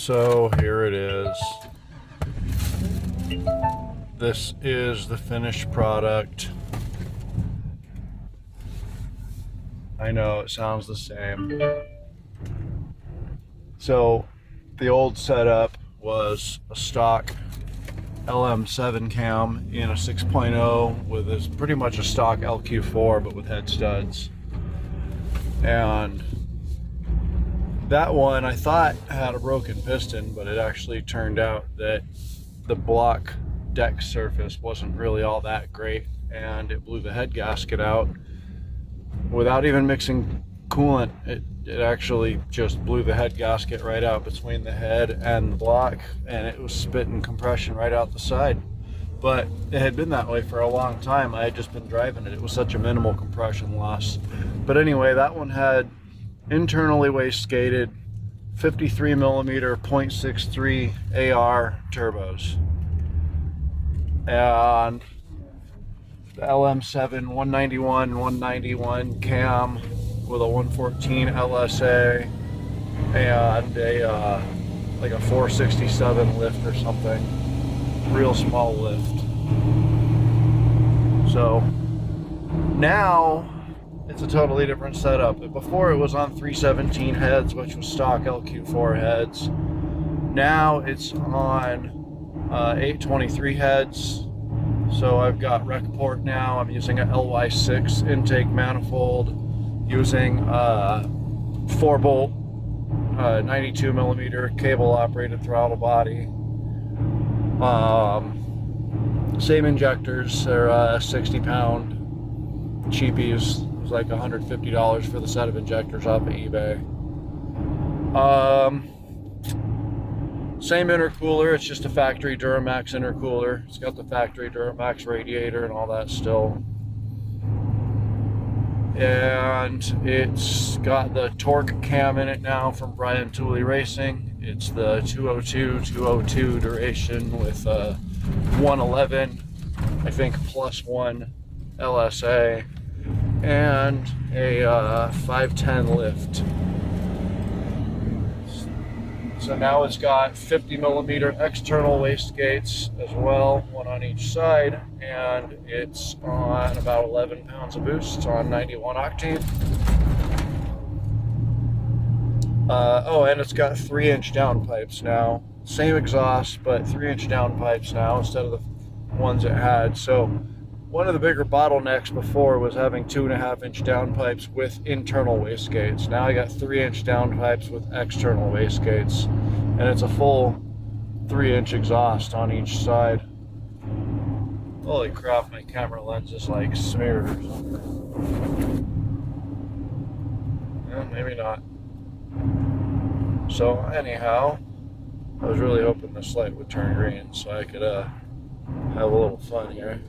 So here it is. This is the finished product. I know it sounds the same. So the old setup was a stock LM7 cam in a 6.0 with this pretty much a stock LQ4 but with head studs. And that one I thought had a broken piston, but it actually turned out that the block deck surface wasn't really all that great, and it blew the head gasket out without even mixing coolant. It actually just blew the head gasket right out between the head and the block, and it was spitting compression right out the side. But it had been that way for a long time. I had just been driving it. It was such a minimal compression loss. But anyway, that one had internally wastegated 53 millimeter 0.63 AR turbos. And the LM7 191 cam with a 114 LSA and a like a 467 lift or something, real small lift. So now it's a totally different setup. Before it was on 317 heads, which was stock LQ4 heads. Now it's on 823 heads. So I've got rec port now. I'm using a LY6 intake manifold, using 4-bolt 92 millimeter cable operated throttle body. Same injectors. They're 60 pound cheapies. It was like $150 for the set of injectors off of eBay. Same intercooler, it's just a factory Duramax intercooler. It's got the factory Duramax radiator and all that still. And it's got the torque cam in it now from Brian Tooley Racing. It's the 202 duration with 111, I think, +1 LSA and a 510 lift. So now it's got 50 millimeter external wastegates as well, one on each side, and it's on about 11 pounds of boost. It's on 91 octane. Oh, and it's got 3-inch downpipes now. Same exhaust, but 3-inch downpipes now instead of the ones it had. So one of the bigger bottlenecks before was having 2.5-inch downpipes with internal wastegates. Now I got 3-inch downpipes with external wastegates, and it's a full 3-inch exhaust on each side. Holy crap, my camera lens is like smeared or something. Yeah, maybe not. So anyhow, I was really hoping this light would turn green so I could have a little fun here.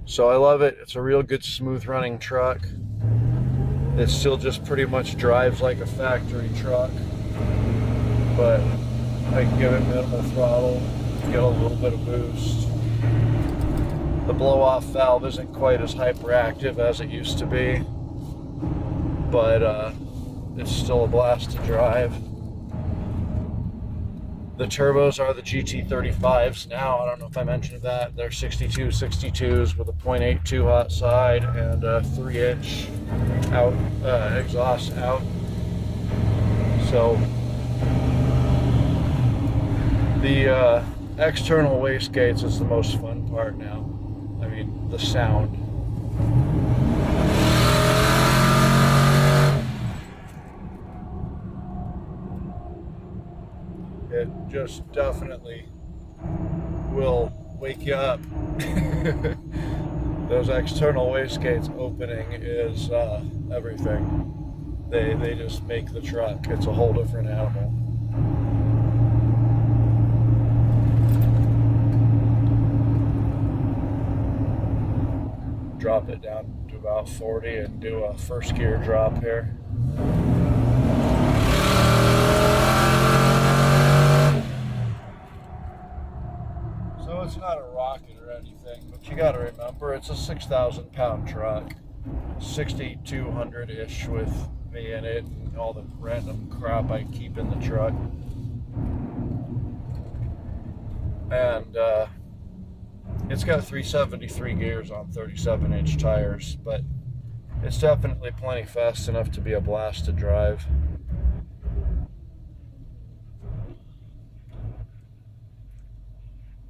So I love it. It's a real good smooth running truck. It still just pretty much drives like a factory truck, but I can give it minimal throttle, get a little bit of boost. The blow-off valve isn't quite as hyperactive as it used to be, but it's still a blast to drive. The turbos are the GT35s now. I don't know if I mentioned that. They're 62s with a 0.82 hot side and a 3-inch out exhaust out. So the external wastegates is the most fun part now. I mean, the sound. It just definitely will wake you up. Those external wastegates opening is everything. They just make the truck. It's a whole different animal. Drop it down to about 40 and do a first gear drop here. So it's not a rocket or anything, but you got to remember it's a 6,000 pound truck. 6,200-ish with me in it and all the random crap I keep in the truck. And it's got 373 gears on 37-inch tires, but it's definitely plenty fast enough to be a blast to drive.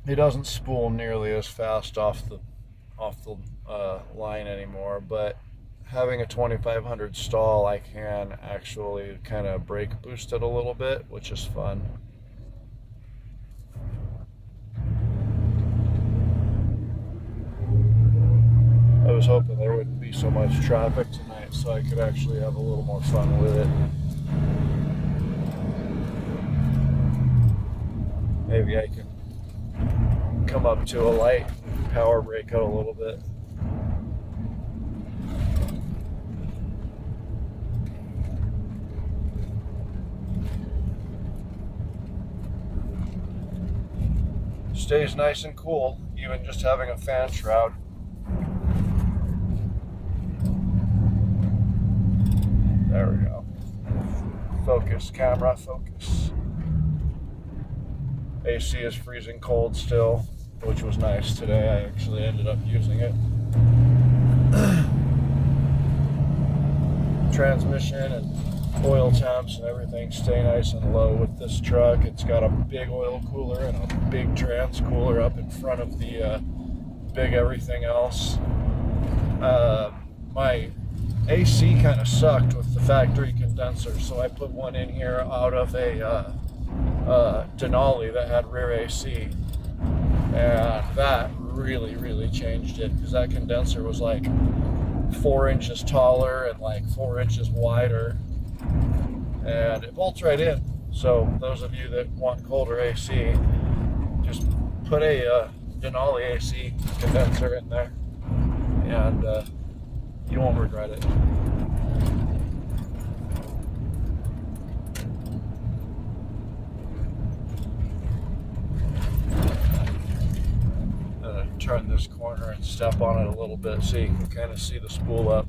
He doesn't spool nearly as fast off the line anymore, but having a 2500 stall, I can actually kind of brake boost it a little bit, which is fun. I was hoping there wouldn't be so much traffic tonight so I could actually have a little more fun with it. Maybe I can come up to a light and power brake out a little bit. Stays nice and cool, even just having a fan shroud. There we go. Focus, camera, focus. AC is freezing cold still, which was nice today. I actually ended up using it. Transmission and oil temps and everything stay nice and low with this truck. It's got a big oil cooler and a big trans cooler up in front of the big everything else. My AC kind of sucked with the factory condenser, so I put one in here out of a Denali that had rear AC, and that really changed it, because that condenser was like 4 inches taller and like 4 inches wider, and it bolts right in. So those of you that want colder AC, just put a Denali AC condenser in there, and you won't regret it. Turn this corner and step on it a little bit so you can kind of see the spool up.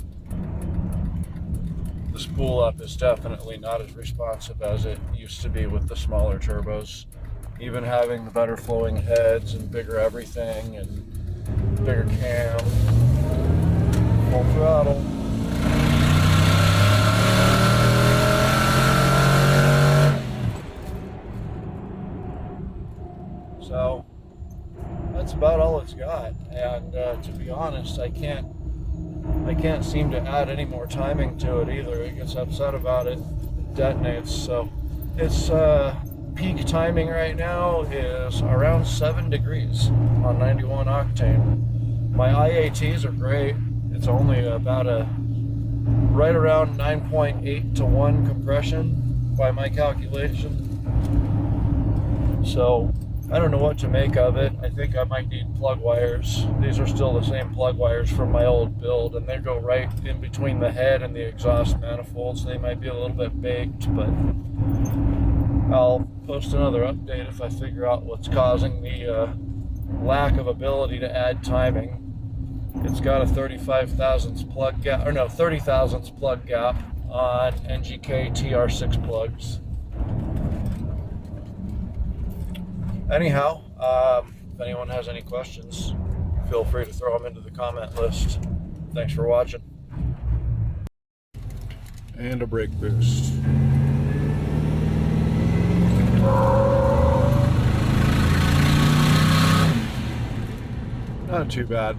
The spool up is definitely not as responsive as it used to be with the smaller turbos. Even having the better flowing heads and bigger everything and bigger cam. Full throttle. So that's about all it's got, and to be honest, I can't seem to add any more timing to it either. It gets upset about it, it detonates. So its peak timing right now is around 7 degrees on 91 octane. My IATs are great. It's only about right around 9.8 to 1 compression by my calculation. So I don't know what to make of it. I think I might need plug wires. These are still the same plug wires from my old build, and they go right in between the head and the exhaust manifolds. They might be a little bit baked, but I'll post another update if I figure out what's causing the lack of ability to add timing. It's got a 35 thousandths plug gap, or no, 30 thousandths plug gap on NGK TR6 plugs. Anyhow, if anyone has any questions, feel free to throw them into the comment list. Thanks for watching. And a brake boost. Not too bad.